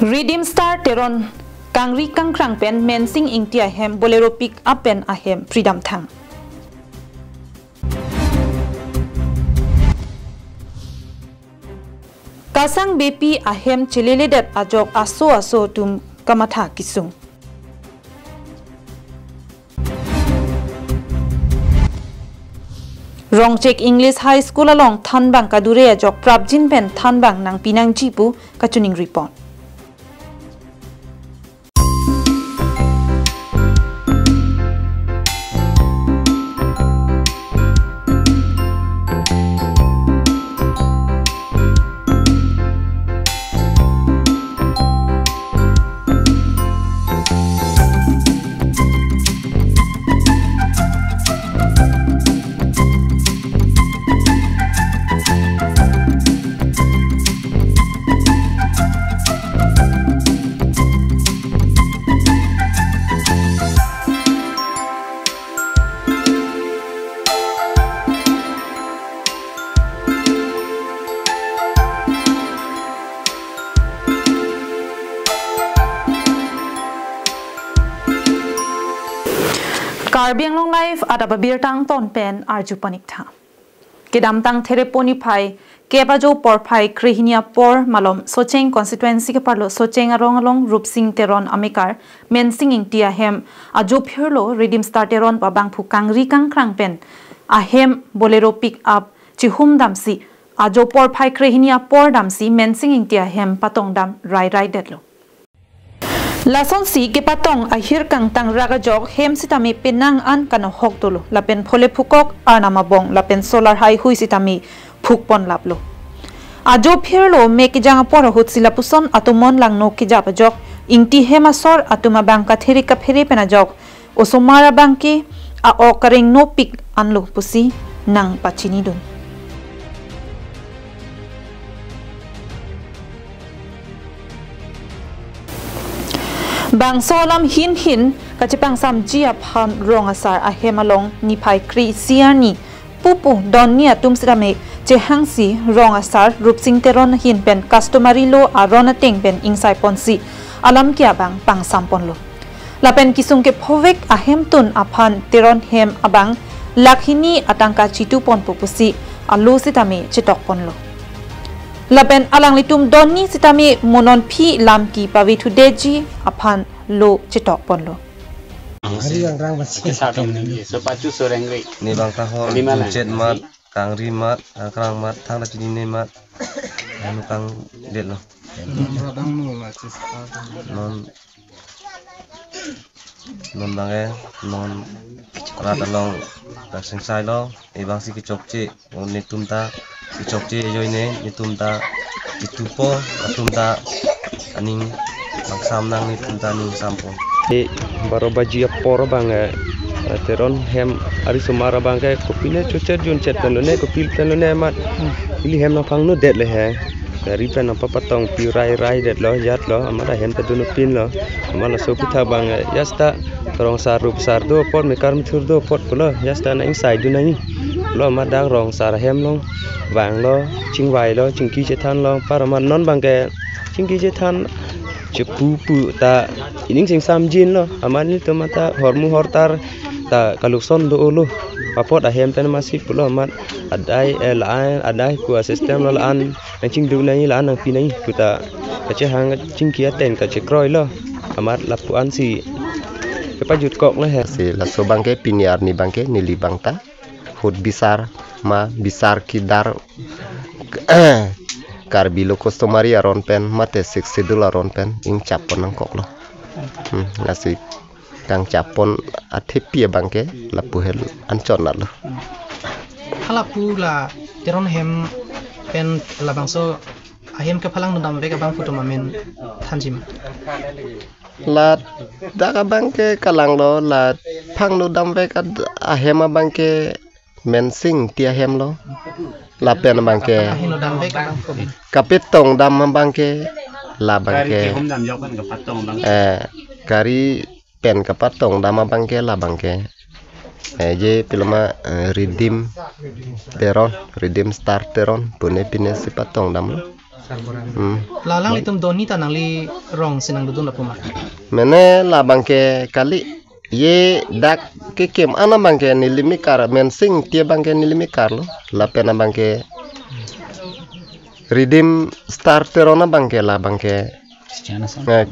Redeem Star Teron Kangri Kangkrang Pen Mensing Ingtia Hem Bolero Pick Up Pen Ahem Freedom Thang Kasang BP Ahem Chileledat Ajok Aso Tum Kamatha Kisung Rong Check English High School along Thanbang Kadure Ajok Prabjin Pen Thanbang Nang Pinang Jipu Kachuning Report KarbiAnglongLIVE ada babir tang ton pen arju panik tha kedam tang thereponi phai kebajo por phai krihinia por malom socheng constituency ke parlo socheng arong rupsing teron amikar mensing ingtia hem ajo phirlo redeem star teron babang phu kangri kangkrang pen ahem bolero pick up chihum damsi ajo por phai krihinia por damsi mensing ingtia hem patong dam rai detlo Lason si ke patong ahir kang tang raga jok hem sitami penang an kana hok dolo lapen phole phukok anama bong lapen solar high hui sitami phukpon laplo ajo phirlo meki janga por hut silapuson atumon lang no ki jap jok ingti hemasor atuma bangka theri ka pheri pena jok osomara bangki a okaring no pik anlo pusi nang pachini dun Bang solam hin kacipang sam jia phan rong asar ahemalong ni phai kri siani pupu donnia tumsrame che hangsi rong asar rupsing teron hin pen customary lo arona teng pen ingsai ponsi alam kia bang pang sampon lo lapen kisung ke phovek ahem tun aphan teron hem abang lakhini atangka chitu pon pupusi alu sitame chetok pon lo Lapen alang litum doni sitami monon pi lam ki pavi tu deji aphan lo cetok pon lo. Hari yang rang masih satu ni. Sepatu soreng ri. Ni bang tahun jet mat, kangri mat, kerang mat, thang lagi ni mat, anu kang det lo. Non bang non rata long sing sai lo, ibang si kicok ci, ni tumta kicok ci jo ini tumta itupo tumta aning maksam nang ni tumta ning sampo. Baro bajia por bang teron hem ari sumara bang ke kopine chuchet jun chet penune kopil penune mat ili hem na phang no det le he dari pen apa patong pi rai det lo yat lo amara hem te dunu pin lo amala so pitha bang yasta rong sarup sardo pot me karm thur do pot pulo yasta na inside du nai lo ma dang rong sar hem long vàng lo ching vai lo ching ki che than lo paraman non bang ke ching ki che than che pu ta ining sing sam jin lo amani to mata hormu hortar ta kalukson do lo papot ahem pen masif pulo mat adai adai ku system lo an ching du nai la nang pi nai puta ka che hang ching ki ten ka che kroi lo amat lapuan si ke pajut kok le he si la so bangke piniar ni bangke ni li bangta hut bisar ma bisar kidar karbi lo customary aron pen mate $60 aron pen ing chapon nang kok lo nasi kang chapon athepi bangke lapu hel ancon lo kala pula teron hem pen la bangso ahem ke phalang ndam be ka bang photo mamen thanjim la daga bangke kalang lo la phang no dam be ka ahem bangke mensing tia hem lo la pen bangke kapitong dam bangke la bangke kari pen kapatong dam bangke la bangke je pilma redeem teron redeem star teron pune pine si patong dam lalang litum doni tanangli rong sinang dudun lapuma mene la bangke kali ye dak ke kem ana bangke nilimi kar men sing tie bangke nilimi kar lo la pena bangke redeem star terona bangke la bangke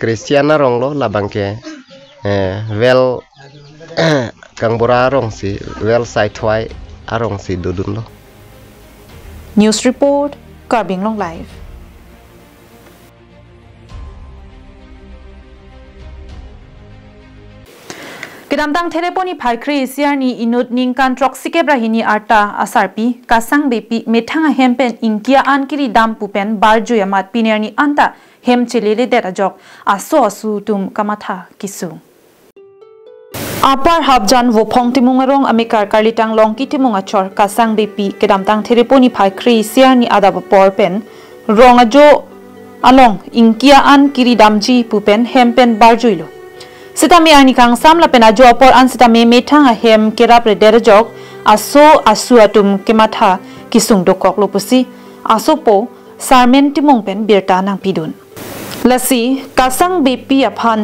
Kristiana rong lo la bangke well kang bora rong si well side twai arong si dudun lo. News report KarbiAnglongLIVE. Kedamtang teleponi paikri siarni inut ningkan troksike brahini arta asarpi kasang bepi metanga hempen inkia ankiri dam pupen barjo yamat pinerni anta hem chelele derajok asu tum kamatha kisu. Apar habjan wopong timungarong amikar karlitang longki timungachor kasang bepi kedamtang teleponi paikri siarni adaba porpen rongajo along inkia ankiri damji pupen hempen barjoilo. Sitami ani kang samla pena jo apor an sitami metanga hem kerapre derajok asu atum kematha kisung dokok lopusi asopo sarmen timong pen birta nang pidun lasi kasang bepi aphan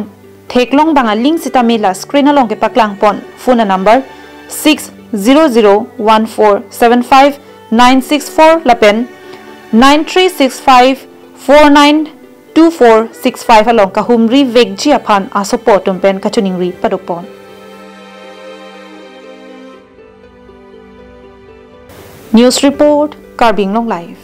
theklong banga link sitami la screen along ke paklang pon phone number 6001475964 lapen 9365492465 along kahumri vegji aphan asopo tumpen kachuningri padopon. News report KarbiAnglongLIVE.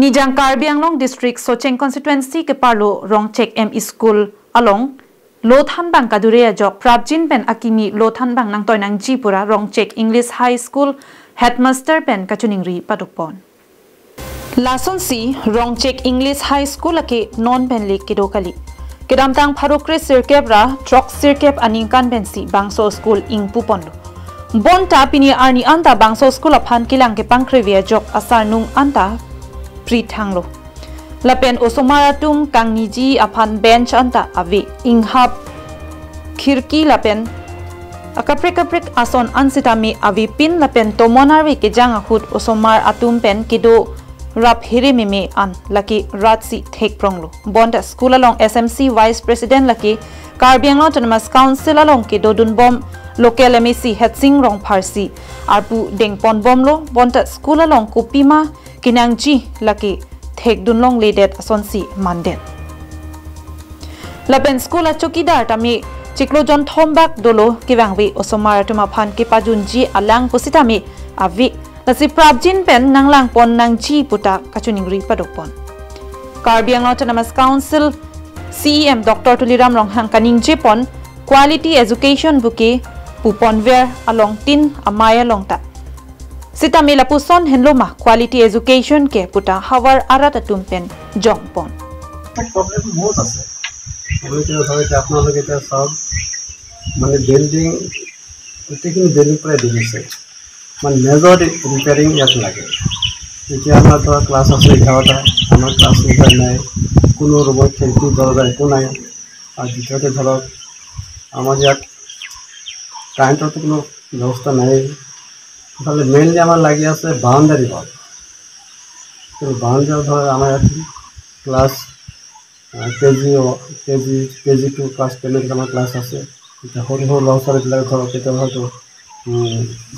Nijang Karbi Anglong District Socheng Constituency ke parlo Rongchek M School along Lothan Bang Kadure jok Prabjin pen akimi Lothan Bang nang toy nang Jipura Rongchek English High School Headmaster pen kachuningri padukpon. Lason si Rongchek English High School ake non pen lik kidokali. Kedamtang parokre sirkep ra trok sirkep aningkan pen si Bangso School ing pupondo. Bon tapini arni anta Bangso School aphan kilang ke pangkrevia jok asar nung anta Prithanglo. Lapen osomaratum kang niji aphan bench anta avi inghap khirki lapen akaprik ason ansitami avi pin lapen tomonarwi ke jang ahut osomar atum pen kido rap hiri meme an laki ratsi thek pronglo. Bonda school along SMC Vice President laki KarbiAnglong Autonomous Council along ke dodun bom local MEC hetsing rong parsi arpu dengpon bomlo bonda school along kupima kinangji laki thek dunlong ledet asonsi manden. Lapen school a chokidar tami chiklojon thombak dolo kiwangwi osomar tuma phan ki pajunji alang positami avi lasi prabjin pen nanglang pon nangji puta kachuningri padokpon. KarbiAnglong Autonomous Council CEM Dr. Tuliram Ronghang kaning jepon quality education buke pupon ver along tin amaya longta. Sita mela puson henloma quality education ke puta hawar arata tumpen jongpon. Problem बहुत আছে বলতে ধরে যে আপনাদের এটা সব মানে building taking building প্রায় দিয়েছে মানে মেজর রিপেয়ারিং এত লাগে যে আমরা তো ক্লাস আছে 11টা আমার ক্লাস নিতে নাই কোনো রোবট খেলতে দরজা একো নাই আর দ্বিতীয়তে ধরো আমাদের কারেন্টের তো কোনো ব্যবস্থা নাই তাহলে মেইনলি আমার লাগি আছে বাউন্ডারি ওয়াল তো বাউন্ডারি ধর আমার ক্লাস কেজি 2 ক্লাস 10 আমার ক্লাস আছে এটা হরি হল লসারে লাগে ধর কেতে হয়তো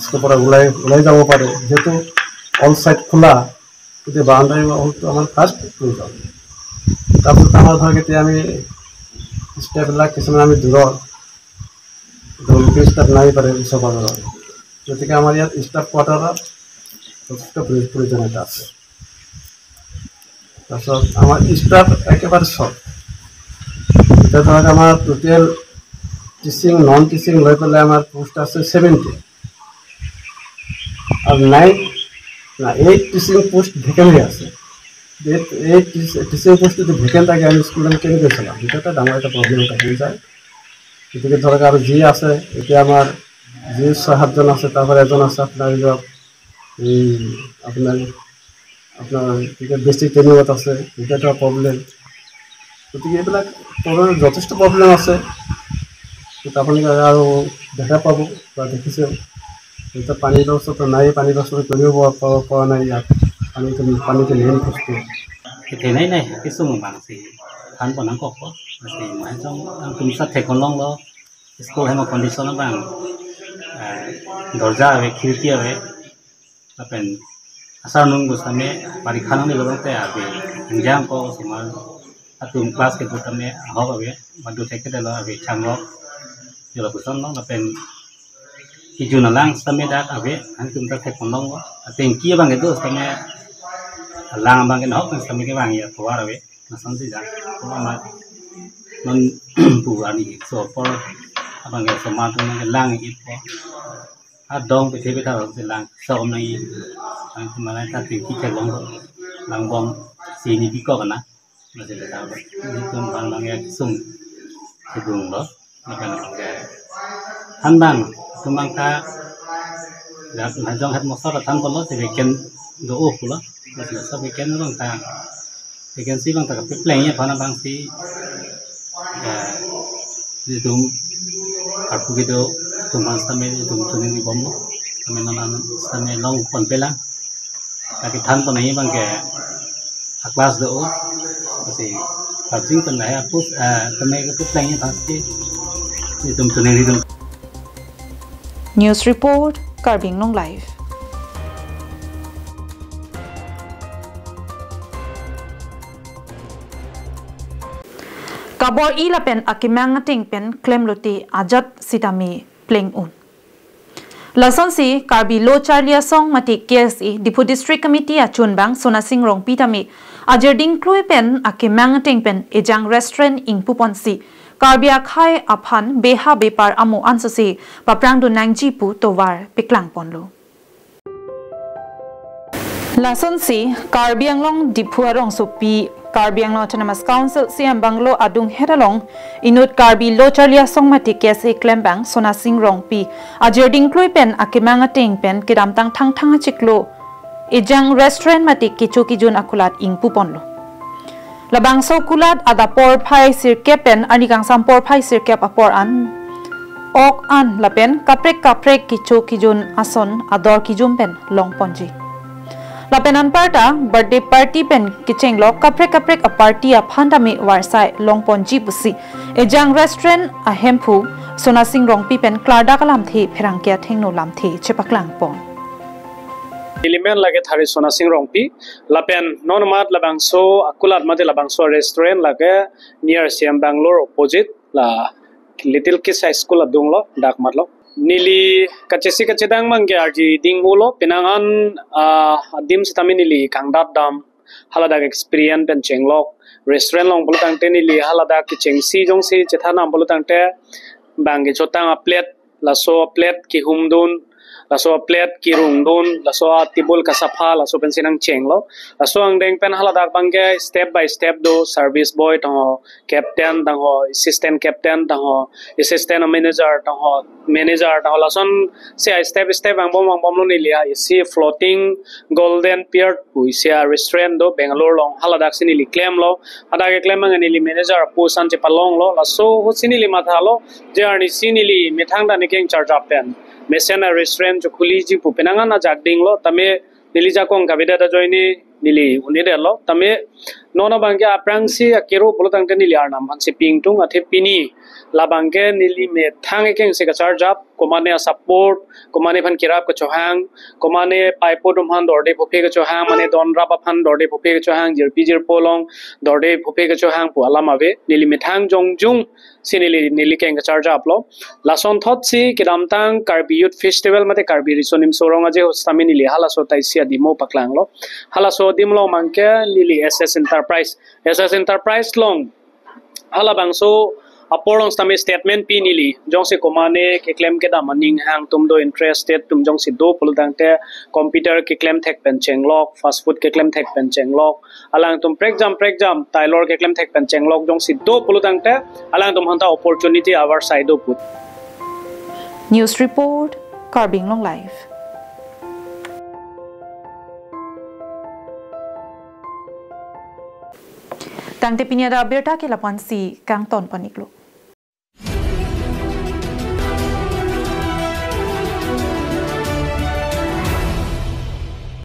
স্কোপরা উলাই যাব পারে যেহেতু অল সাইড খোলা যদি বাউন্ডারি ওয়াল তো আমার ফার্স্ট প্রয়োজন তারপর আমার ধর কেতে আমি স্টেপলা কিছু আমি দূর স্টাফ নাই পারে সব গতিকে আমার ইয়াত স্টাফ কোয়ার্টাৰৰ যথেষ্ট প্ৰয়োজনীয়তা আছে তাৰপিছত আমাৰ স্টাফ একেবাৰে শৰ্ট এতিয়া ধৰক আমাৰ টোটেল টিচিং নন টিচিং লৈ পেলাই আমাৰ পোষ্ট আছে 70 আৰু 8 টিচিং পোষ্ট ভেকেন্সি আছে এই টিচিং পোষ্ট যদি ভেকেন্ট থাকে আমি স্কুলত কেনেকৈ চলাম সেইটো এটা ডাঙৰ এটা প্ৰব্লেম হৈ যায় গতিকে ধৰক আৰু যি আছে এতিয়া আমাৰ যে 6-7জন আছে তারপরে এজন আছে আপনার এই আপনার বেসিক ট্রেনিং আছে এটা একটা প্রবলেম গতিকে এইবিলাক যথেষ্ট প্রবলেম আছে আপনি আৰু দেখা পাব বা দেখিছে itu pani loss itu naik pani loss itu keliru apa naik ya pani itu lain kustu. Thế này này cái sung bằng gì hắn còn năng cọc quá thì mà trong đang cùng sát thầy con long đó school hay một condition nó bằng đổ ra về khi kia về là bên asal nunggu sampai pari khanang ni lorong teh abe jam ko semua atum class ke tutame ho abe madu thek ke lo abe chango yo busan no la pen hijuna lang sampai dak abe an tum ta thek kon long ating kia bang itu sampai lang bang ke ho sampai ke bang ya thwa abe na san si ja ko ma non pu ani so por abang ke sama tu ke lang it ko adong pe thebe ta se lang so nai ang kumalay ta tiki ke lang bom sini biko kana masih ada tahu itu bang bang ya sung sebelum lo makan ke hanbang sumang ka ya najong hat mosor tan bolo se weekend do o pula masih sa weekend bang ta weekend si bang ta ke plan ya bana bang si itu aku gitu tumbang stame itu tuning di bom lo kami nana stame long kon pelang lagi than to nahi bang ke kelas do kasi paging to nahi apus kami ke plan ya pasti itu tuning di News report KarbiAnglongLIVE. Kabor ila pen akimang ting pen claim loti ajat sitami pling un. Lason si Karbi Lo Charlia Song mati KSE Dipu District Committee achun bang Sonasing Rong Pitami ajerding klui pen akimang ting pen ejang restaurant ing pupon si Karbia khai aphan beha bepar amu ansasi paprang du nangji pu towar piklang ponlo. Lason si KarbiAnglong Dipu arong sopi KarbiAnglong Autonomous Council siam banglo adung heralong inut Karbi Lo Charlia Song mati KSE claim bang Sonasing Rong pi ajerding klui pen akimang ting pen kidam tang thang chiklo ejang restaurant mati kichu kijun akulat ing puponlo. Labang so kulat ada por phai sirke pen ani kang sam por phai sirke apor an ok an lapen kaprek kichu kijun ason ador kijum pen long ponji. Lapen an parta birthday party pen kicheng lo kaprek a party a phandami warsai long ponji busi ejang restaurant a hempu Sonasing Rong pi pen klarda kalam thi pherang kya thengno lam thi chepaklang pon. Element lage thari Sonasing Rong pi lapen non mat labang so akulat mate labang so restaurant lage near Siam Bangalore opposite la Little Kids High School adung lo dak matlo nili kachesi kachedang mangge arji ding ulo pinangan dim sitami nili kangdat dam haladak experience pen chenglok restaurant long bulutang te nili haladak ki chengsi jongsi chethana bulutang te bangge chotang a plate la so plate ki humdun la so plate ki rungdun la so tibul kasafa la so pensinang chenglo la so ang deng pen haladak bangge step by step do service boy tang captain tang assistant captain tang assistant manager tang la son se step ang bom lo ni lia si floating golden pier puisia restaurant do Bangalore long haladak sinili claim lo adage claim ang ni manager pu san che palong lo la so sinili mathalo journey sinili mithang da ni keng charge up pen Mesena restaurant jo khuli ji pu penanga na jagding lo tame nilija kong kabida da joini nili unide lo tame nona bangya aprangsi akero bolotang te nili arnam hanse pingtung athe pini labangge nili me thang ekeng se ka charge up komane support komane phan kirap ka chohang komane paipo dum han dorde phope ka chohang mane don rapa phan dorde phope ka chohang jirpijir polong dorde phope ka chohang pu alama ve nili me thang jongjung sinili nili keng ka charge up lo lason thot si kidamtang Karbi Youth Festival mate Karbi risonim sorong aje hostami nili hala so taisia dimo paklang lo hala so dimlo mangke lili SS Enterprise long hala bangso aporong stami statement pi nili jongse komane ke claim ke da maning hang tum do interested tum jongse do puludang te computer ke claim thek pen chenglok fast food ke claim thek pen chenglok alang tum break jam tailor ke claim thek pen chenglok jongse do puludang te alang tum hanta opportunity our side do put. News report KarbiAnglongLIVE. Tang te pinya da berta ke lapan si kang ton paniklo.